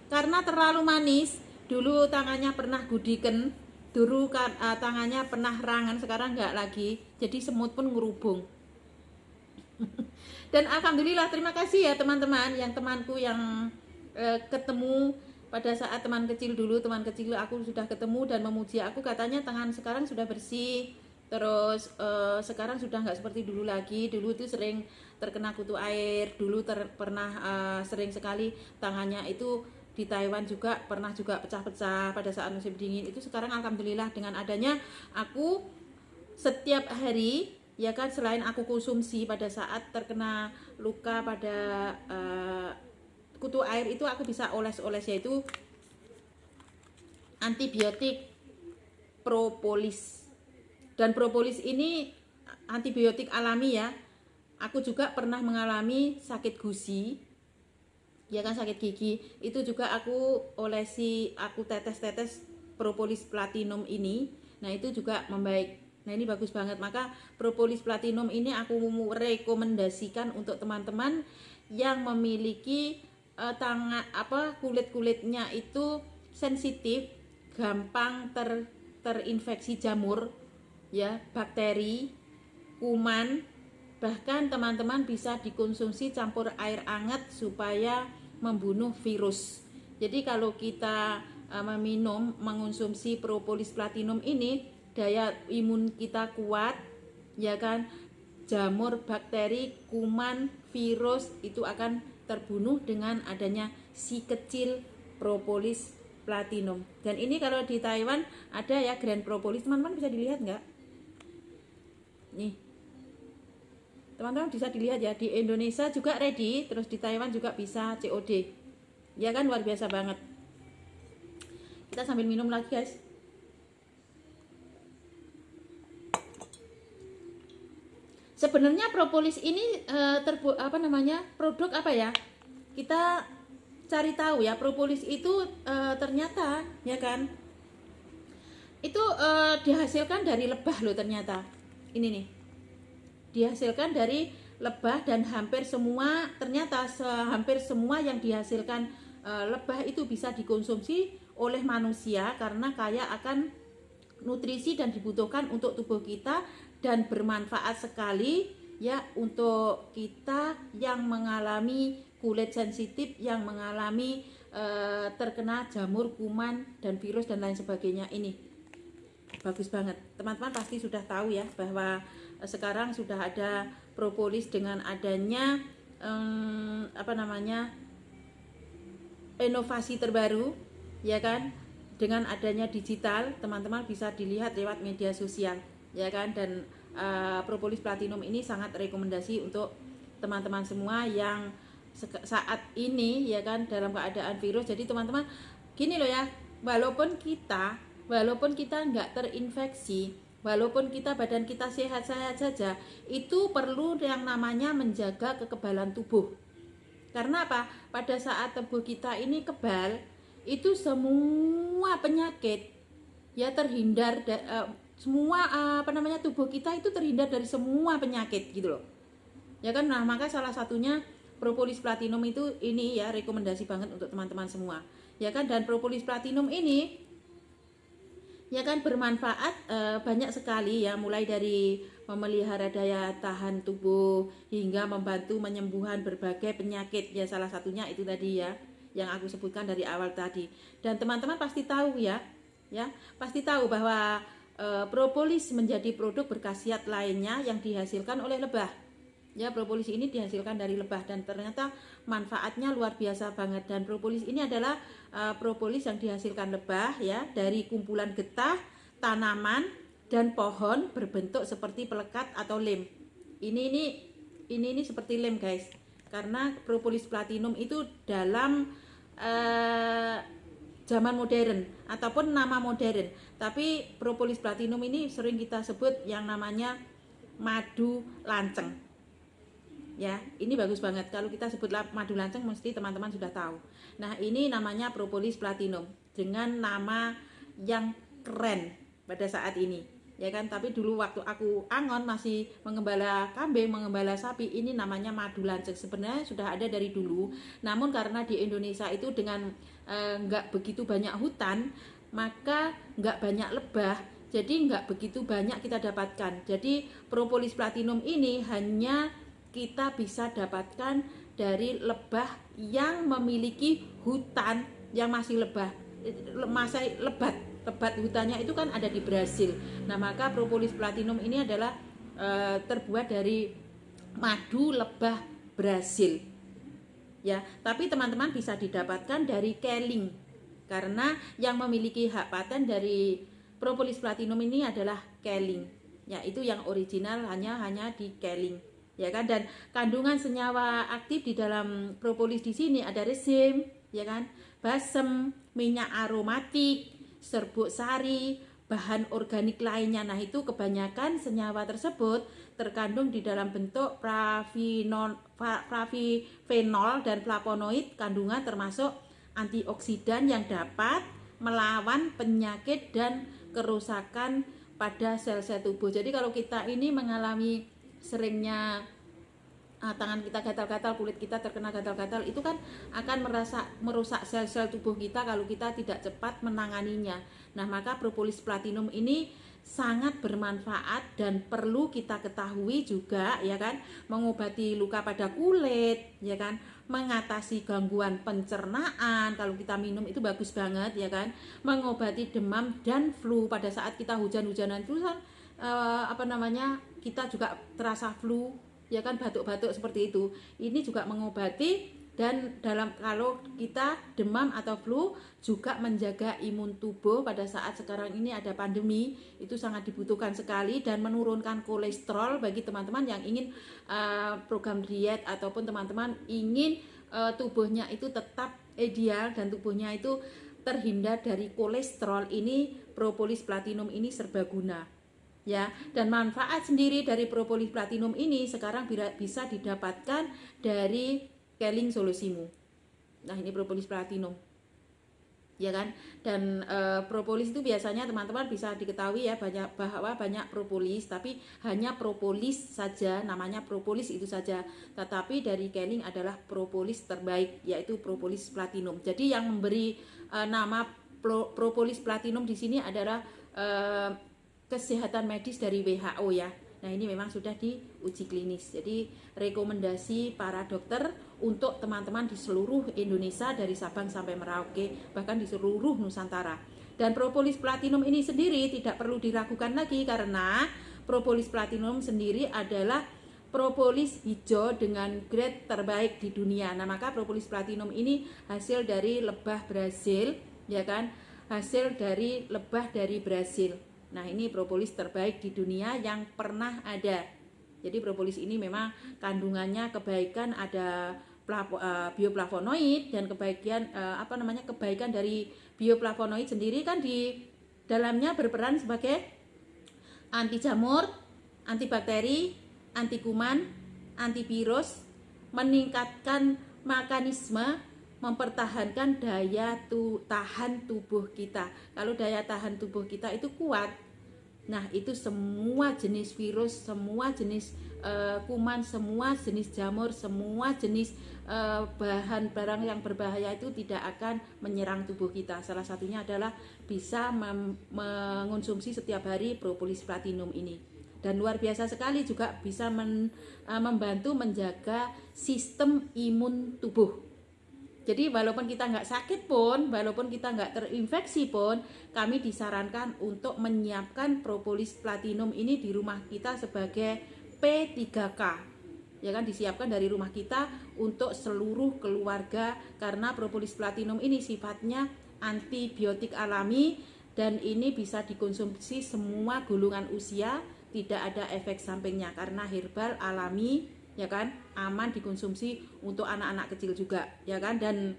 karena terlalu manis. Dulu tangannya pernah gudiken, dulu kan tangannya pernah rangan, sekarang nggak lagi, jadi semut pun ngerubung. Dan alhamdulillah, terima kasih ya teman-teman, yang temanku yang ketemu pada saat teman kecil dulu, teman kecil aku sudah ketemu dan memuji aku, katanya tangan sekarang sudah bersih, terus sekarang sudah nggak seperti dulu lagi. Dulu itu sering terkena kutu air, dulu pernah sering sekali tangannya itu di Taiwan juga pernah juga pecah-pecah pada saat musim dingin. Itu sekarang alhamdulillah dengan adanya aku setiap hari, ya kan, selain aku konsumsi pada saat terkena luka pada kutu air itu, aku bisa oles-oles, yaitu antibiotik propolis. Dan propolis ini antibiotik alami ya. Aku juga pernah mengalami sakit gusi, ya kan, sakit gigi, itu juga aku olesi, aku tetes-tetes propolis platinum ini. Nah itu juga membaik. Nah ini bagus banget. Maka propolis platinum ini aku rekomendasikan untuk teman-teman yang memiliki kulit-kulitnya itu sensitif, gampang terinfeksi jamur, ya, bakteri, kuman. Bahkan teman-teman bisa dikonsumsi campur air hangat supaya membunuh virus. Jadi kalau kita mengonsumsi propolis platinum ini, daya imun kita kuat, ya kan, jamur, bakteri, kuman, virus itu akan terbunuh dengan adanya si kecil propolis platinum. Dan ini kalau di Taiwan ada ya Grand Propolis, teman-teman bisa dilihat nggak? Nih, teman-teman bisa dilihat ya, di Indonesia juga ready, terus di Taiwan juga bisa COD, ya kan, luar biasa banget. Kita sambil minum lagi guys. Sebenarnya propolis ini produk apa ya, kita cari tahu ya. Propolis itu ternyata, ya kan, itu dihasilkan dari lebah loh ternyata. Ini nih, dihasilkan dari lebah, dan hampir semua yang dihasilkan lebah itu bisa dikonsumsi oleh manusia karena kaya akan nutrisi dan dibutuhkan untuk tubuh kita, dan bermanfaat sekali ya untuk kita yang mengalami kulit sensitif, yang mengalami terkena jamur, kuman, dan virus dan lain sebagainya. Ini bagus banget. Teman-teman pasti sudah tahu ya bahwa sekarang sudah ada propolis dengan adanya inovasi terbaru, ya kan, dengan adanya digital. Teman-teman bisa dilihat lewat media sosial, ya kan. Dan propolis platinum ini sangat rekomendasi untuk teman-teman semua yang saat ini, ya kan, dalam keadaan virus. Jadi teman-teman gini loh ya, walaupun kita nggak terinfeksi, walaupun kita badan kita sehat-sehat saja, itu perlu yang namanya menjaga kekebalan tubuh. Karena apa? Pada saat tubuh kita ini kebal, itu semua penyakit ya terhindar, tubuh kita itu terhindar dari semua penyakit gitu loh, ya kan. Nah maka salah satunya propolis platinum itu ini ya, rekomendasi banget untuk teman-teman semua, ya kan. Dan propolis platinum ini, ya kan, bermanfaat banyak sekali ya, mulai dari memelihara daya tahan tubuh hingga membantu menyembuhan berbagai penyakit ya. Salah satunya itu tadi ya yang aku sebutkan dari awal tadi. Dan teman-teman pasti tahu ya pasti tahu bahwa propolis menjadi produk berkhasiat lainnya yang dihasilkan oleh lebah. Ya, propolis ini dihasilkan dari lebah dan ternyata manfaatnya luar biasa banget. Dan propolis ini adalah propolis yang dihasilkan lebah ya, dari kumpulan getah, tanaman, dan pohon berbentuk seperti pelekat atau lem. Ini seperti lem guys. Karena propolis platinum itu dalam zaman modern ataupun nama modern, tapi propolis platinum ini sering kita sebut yang namanya madu lanceng. Ya, ini bagus banget. Kalau kita sebut madu lanceng mesti teman-teman sudah tahu. Nah, ini namanya propolis platinum dengan nama yang keren pada saat ini, ya kan. Tapi dulu waktu aku angon masih mengembala kambing, mengembala sapi, ini namanya madu lanceng. Sebenarnya sudah ada dari dulu, namun karena di Indonesia itu dengan nggak begitu banyak hutan, maka nggak banyak lebah, jadi nggak begitu banyak kita dapatkan. Jadi propolis platinum ini hanya kita bisa dapatkan dari lebah yang memiliki hutan yang masih masih lebat hutannya itu kan ada di Brasil. Nah, maka propolis platinum ini adalah terbuat dari madu lebah Brasil. Ya, tapi teman-teman bisa didapatkan dari Keling. Karena yang memiliki hak paten dari propolis platinum ini adalah Keling. Ya, itu yang original hanya di Keling. Ya kan, dan kandungan senyawa aktif di dalam propolis di sini ada resin, ya kan, basem, minyak aromatik, serbuk sari, bahan organik lainnya. Nah, itu kebanyakan senyawa tersebut terkandung di dalam bentuk flavifenol dan flavonoid, kandungan termasuk antioksidan yang dapat melawan penyakit dan kerusakan pada sel-sel tubuh. Jadi kalau kita ini mengalami seringnya tangan kita gatal-gatal, kulit kita terkena gatal-gatal, itu kan akan merusak sel-sel tubuh kita kalau kita tidak cepat menanganinya. Nah, maka propolis platinum ini sangat bermanfaat dan perlu kita ketahui juga, ya kan, mengobati luka pada kulit, ya kan, mengatasi gangguan pencernaan, kalau kita minum itu bagus banget, ya kan, mengobati demam dan flu pada saat kita hujan-hujanan itu kan kita juga terasa flu, ya kan, batuk-batuk seperti itu. Ini juga mengobati, dan kalau kita demam atau flu juga menjaga imun tubuh pada saat sekarang ini ada pandemi, itu sangat dibutuhkan sekali, dan menurunkan kolesterol bagi teman-teman yang ingin program diet ataupun teman-teman ingin tubuhnya itu tetap ideal dan tubuhnya itu terhindar dari kolesterol. Ini propolis platinum ini serbaguna. Ya, dan manfaat sendiri dari propolis platinum ini sekarang bisa didapatkan dari Keling Solusimu. Nah, ini propolis platinum, ya kan. Dan propolis itu biasanya teman-teman bisa diketahui ya, bahwa banyak propolis, tapi hanya propolis saja, namanya propolis itu saja. Tetapi dari Keling adalah propolis terbaik, yaitu propolis platinum. Jadi yang memberi nama propolis platinum di sini adalah kesehatan medis dari WHO ya. Nah, ini memang sudah diuji klinis. Jadi rekomendasi para dokter untuk teman-teman di seluruh Indonesia dari Sabang sampai Merauke, bahkan di seluruh Nusantara. Dan propolis platinum ini sendiri tidak perlu diragukan lagi, karena propolis platinum sendiri adalah propolis hijau dengan grade terbaik di dunia. Nah, maka propolis platinum ini hasil dari lebah Brasil, ya kan? Hasil dari lebah dari Brasil. Nah, ini propolis terbaik di dunia yang pernah ada. Jadi propolis ini memang kandungannya kebaikan ada bioflavonoid, dan kebaikan dari bioflavonoid sendiri kan di dalamnya berperan sebagai anti jamur, antibakteri, anti kuman, antivirus, meningkatkan mekanisme mempertahankan daya tahan tubuh kita. Kalau daya tahan tubuh kita itu kuat, nah itu semua jenis virus, semua jenis kuman, semua jenis jamur, semua jenis barang yang berbahaya itu tidak akan menyerang tubuh kita. Salah satunya adalah bisa mengonsumsi setiap hari propolis platinum ini. Dan luar biasa sekali juga bisa membantu menjaga sistem imun tubuh. Jadi walaupun kita nggak sakit pun, walaupun kita nggak terinfeksi pun, kami disarankan untuk menyiapkan propolis platinum ini di rumah kita sebagai P3K. Ya kan, disiapkan dari rumah kita untuk seluruh keluarga, karena propolis platinum ini sifatnya antibiotik alami dan ini bisa dikonsumsi semua golongan usia, tidak ada efek sampingnya karena herbal alami, ya kan, aman dikonsumsi untuk anak-anak kecil juga, ya kan. Dan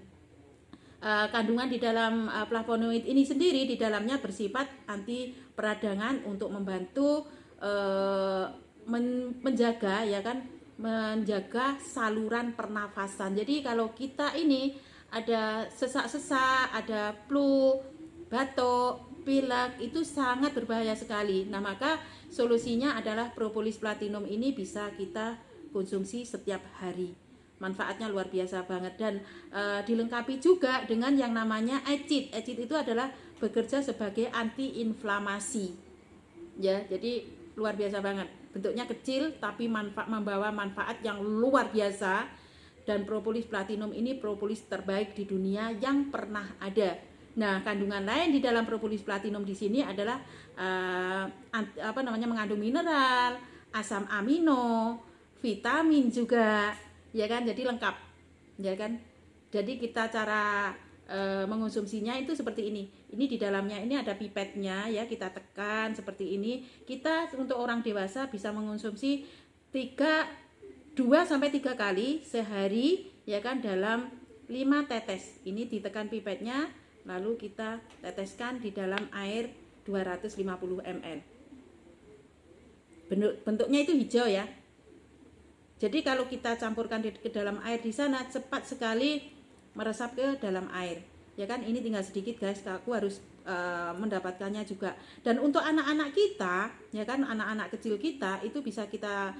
kandungan di dalam flavonoid ini sendiri di dalamnya bersifat anti peradangan untuk membantu menjaga, ya kan, menjaga saluran pernafasan. Jadi kalau kita ini ada sesak-sesak, ada flu, batuk, pilek, itu sangat berbahaya sekali. Nah, maka solusinya adalah propolis platinum ini bisa kita konsumsi setiap hari. Manfaatnya luar biasa banget, dan dilengkapi juga dengan yang namanya ecit. Ecit itu adalah bekerja sebagai antiinflamasi. Ya, jadi luar biasa banget. Bentuknya kecil tapi membawa manfaat yang luar biasa. Dan propolis platinum ini propolis terbaik di dunia yang pernah ada. Nah, kandungan lain di dalam propolis platinum di sini adalah mengandung mineral, asam amino, vitamin juga, ya kan? Jadi lengkap, ya kan? Jadi kita cara mengonsumsinya itu seperti ini. Ini di dalamnya ini ada pipetnya ya, kita tekan seperti ini. Kita untuk orang dewasa bisa mengonsumsi 2 sampai 3 kali sehari ya kan, dalam 5 tetes. Ini ditekan pipetnya lalu kita teteskan di dalam air 250 ml. Bentuknya itu hijau ya. Jadi kalau kita campurkan ke dalam air di sana cepat sekali meresap ke dalam air. Ya kan, ini tinggal sedikit guys, aku harus mendapatkannya juga. Dan untuk anak-anak kita, ya kan, anak-anak kecil kita itu bisa kita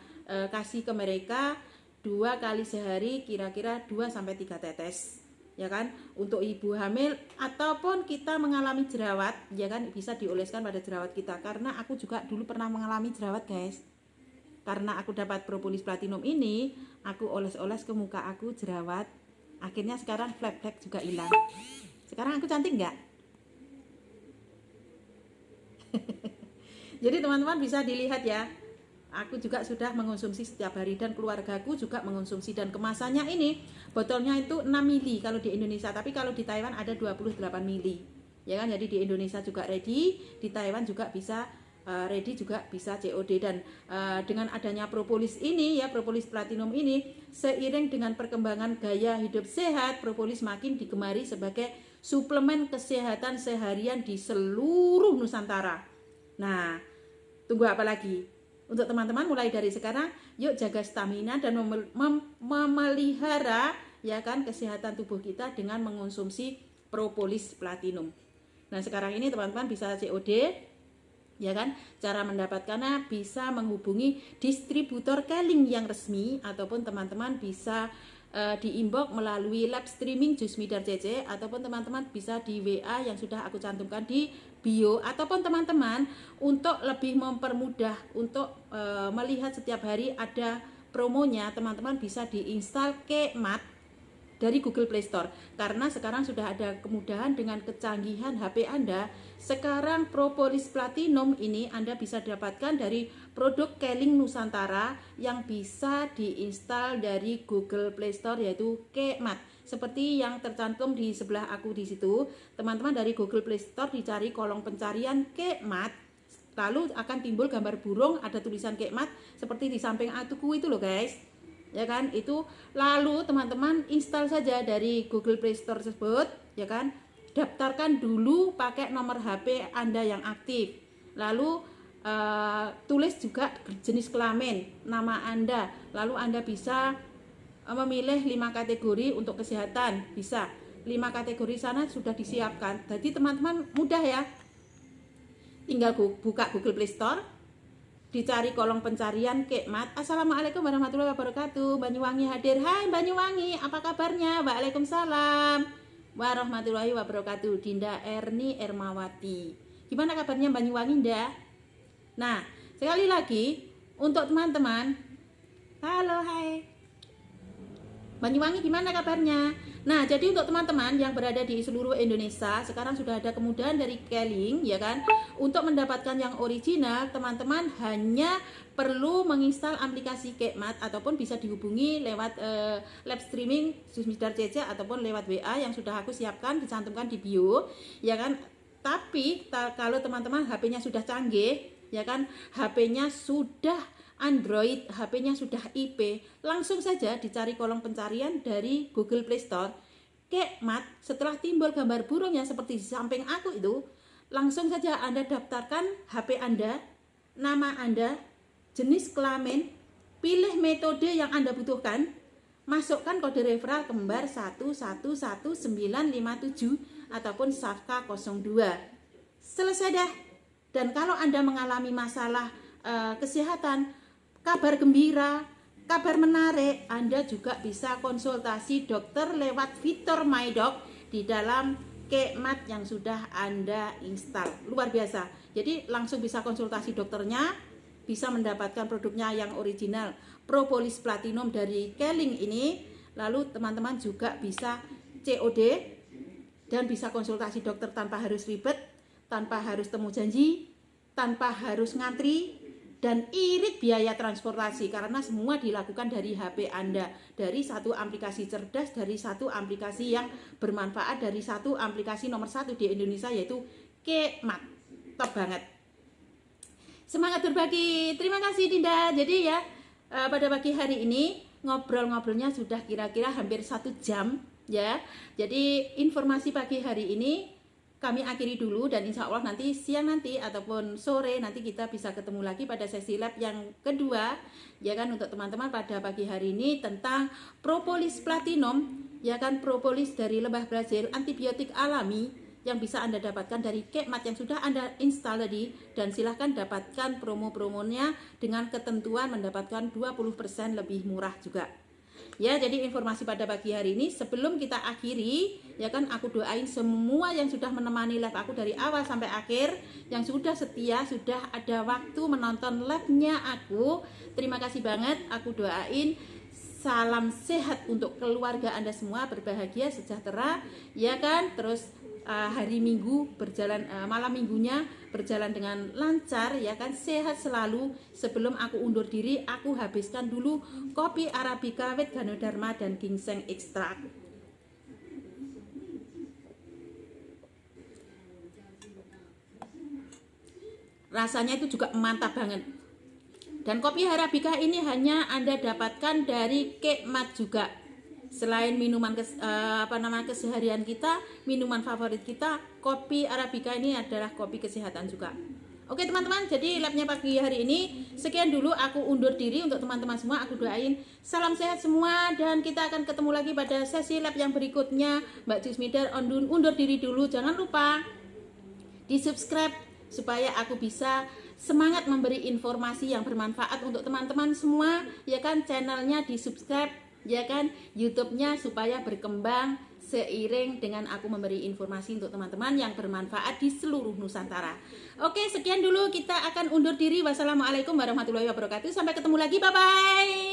kasih ke mereka 2 kali sehari, kira-kira 2 sampai 3 tetes. Ya kan, untuk ibu hamil ataupun kita mengalami jerawat, ya kan, bisa dioleskan pada jerawat kita. Karena aku juga dulu pernah mengalami jerawat guys. Karena aku dapat propolis platinum ini, aku oles-oles ke muka aku jerawat. Akhirnya sekarang flek-flek juga hilang. Sekarang aku cantik nggak? Jadi teman-teman bisa dilihat ya. Aku juga sudah mengonsumsi setiap hari dan keluargaku juga mengonsumsi. Dan kemasannya ini botolnya itu 6 mili kalau di Indonesia, tapi kalau di Taiwan ada 28 mili. Ya kan, jadi di Indonesia juga ready, di Taiwan juga bisa ready, juga bisa COD. Dan dengan adanya propolis ini ya, propolis platinum ini, seiring dengan perkembangan gaya hidup sehat, propolis makin digemari sebagai suplemen kesehatan seharian di seluruh Nusantara. Nah, tunggu apa lagi? Untuk teman-teman mulai dari sekarang, yuk jaga stamina dan memelihara ya kan kesehatan tubuh kita dengan mengonsumsi propolis platinum. Nah, sekarang ini teman-teman bisa COD. Ya kan, cara mendapatkannya bisa menghubungi distributor Keling yang resmi, ataupun teman-teman bisa di inbox melalui live streaming Jusmidar CC, ataupun teman-teman bisa di WA yang sudah aku cantumkan di bio, ataupun teman-teman untuk lebih mempermudah untuk melihat setiap hari ada promonya, teman-teman bisa diinstal Kemart dari Google Play Store. Karena sekarang sudah ada kemudahan dengan kecanggihan HP Anda. Sekarang propolis platinum ini Anda bisa dapatkan dari produk Keling Nusantara yang bisa diinstal dari Google Play Store, yaitu Kemart. Seperti yang tercantum di sebelah aku di situ. Teman-teman dari Google Play Store dicari kolom pencarian Kemart, lalu akan timbul gambar burung, ada tulisan Kemart seperti di samping aku itu loh guys. Ya kan, itu lalu teman-teman install saja dari Google Play Store tersebut, ya kan, daftarkan dulu pakai nomor HP Anda yang aktif, lalu tulis juga jenis kelamin, nama Anda, lalu Anda bisa memilih 5 kategori untuk kesehatan, bisa 5 kategori sana sudah disiapkan. Jadi teman-teman mudah ya, tinggal buka Google Play Store, dicari kolom pencarian Kemart. Assalamualaikum warahmatullahi wabarakatuh. Banyuwangi hadir. Hai Banyuwangi, apa kabarnya? Waalaikumsalam warahmatullahi wabarakatuh. Dinda Erni Ermawati. Gimana kabarnya Banyuwangi, Nda? Nah, sekali lagi untuk teman-teman. Halo, hai. Banyuwangi gimana kabarnya? Nah, jadi untuk teman-teman yang berada di seluruh Indonesia, sekarang sudah ada kemudahan dari Keling, ya kan? Untuk mendapatkan yang original, teman-teman hanya perlu menginstal aplikasi Kemart, ataupun bisa dihubungi lewat live streaming Jusmidar CC, ataupun lewat WA yang sudah aku siapkan, dicantumkan di bio, ya kan? Tapi kalau teman-teman HP-nya sudah canggih, ya kan? HP-nya sudah Android, HP-nya sudah IP, langsung saja dicari kolom pencarian dari Google Play Store Kemart. Setelah timbul gambar burung yang seperti di samping aku itu, langsung saja Anda daftarkan HP Anda, nama Anda, jenis kelamin, pilih metode yang Anda butuhkan, masukkan kode referral kembar 111957 ataupun SAFKA 02. Selesai dah. Dan kalau Anda mengalami masalah kesehatan, kabar gembira, kabar menarik, Anda juga bisa konsultasi dokter lewat fitur MyDoc di dalam Kekmat yang sudah Anda install. Luar biasa. Jadi langsung bisa konsultasi dokternya, bisa mendapatkan produknya yang original Propolis Platinum dari Keling ini. Lalu teman-teman juga bisa COD dan bisa konsultasi dokter tanpa harus ribet, tanpa harus temu janji, tanpa harus ngantri, dan irit biaya transportasi karena semua dilakukan dari HP Anda, dari satu aplikasi cerdas, dari satu aplikasi yang bermanfaat, dari satu aplikasi nomor 1 di Indonesia yaitu Kekmat. Top banget. Semangat berbagi. Terima kasih Dinda. Jadi ya pada pagi hari ini ngobrol-ngobrolnya sudah kira-kira hampir 1 jam ya. Jadi informasi pagi hari ini kami akhiri dulu dan insya Allah nanti siang nanti ataupun sore nanti kita bisa ketemu lagi pada sesi lab yang kedua ya kan, untuk teman-teman pada pagi hari ini tentang Propolis Platinum ya kan, propolis dari lebah Brazil, antibiotik alami yang bisa Anda dapatkan dari Kekmat yang sudah Anda install tadi, dan silahkan dapatkan promo-promonya dengan ketentuan mendapatkan 20% lebih murah juga. Ya, jadi informasi pada pagi hari ini sebelum kita akhiri, ya kan, aku doain semua yang sudah menemani live aku dari awal sampai akhir, yang sudah setia, sudah ada waktu menonton live-nya aku. Terima kasih banget, aku doain salam sehat untuk keluarga Anda semua, berbahagia, sejahtera, ya kan, terus hari Minggu berjalan, malam minggunya berjalan dengan lancar ya kan, sehat selalu. Sebelum aku undur diri, aku habiskan dulu kopi Arabica with Ganoderma dan ginseng ekstrak. Rasanya itu juga mantap banget. Dan kopi Arabica ini hanya Anda dapatkan dari Kekmat juga. Selain minuman keseharian kita, minuman favorit kita, kopi Arabica ini adalah kopi kesehatan juga. Oke teman-teman, jadi labnya pagi hari ini sekian dulu, aku undur diri. Untuk teman-teman semua aku doain salam sehat semua, dan kita akan ketemu lagi pada sesi lab yang berikutnya. Mbak Cismider undur diri dulu. Jangan lupa di subscribe supaya aku bisa semangat memberi informasi yang bermanfaat untuk teman-teman semua ya kan. Channelnya di subscribe ya kan, YouTube-nya supaya berkembang seiring dengan aku memberi informasi untuk teman-teman yang bermanfaat di seluruh Nusantara. Oke, sekian dulu, kita akan undur diri. Wassalamualaikum warahmatullahi wabarakatuh. Sampai ketemu lagi, bye-bye.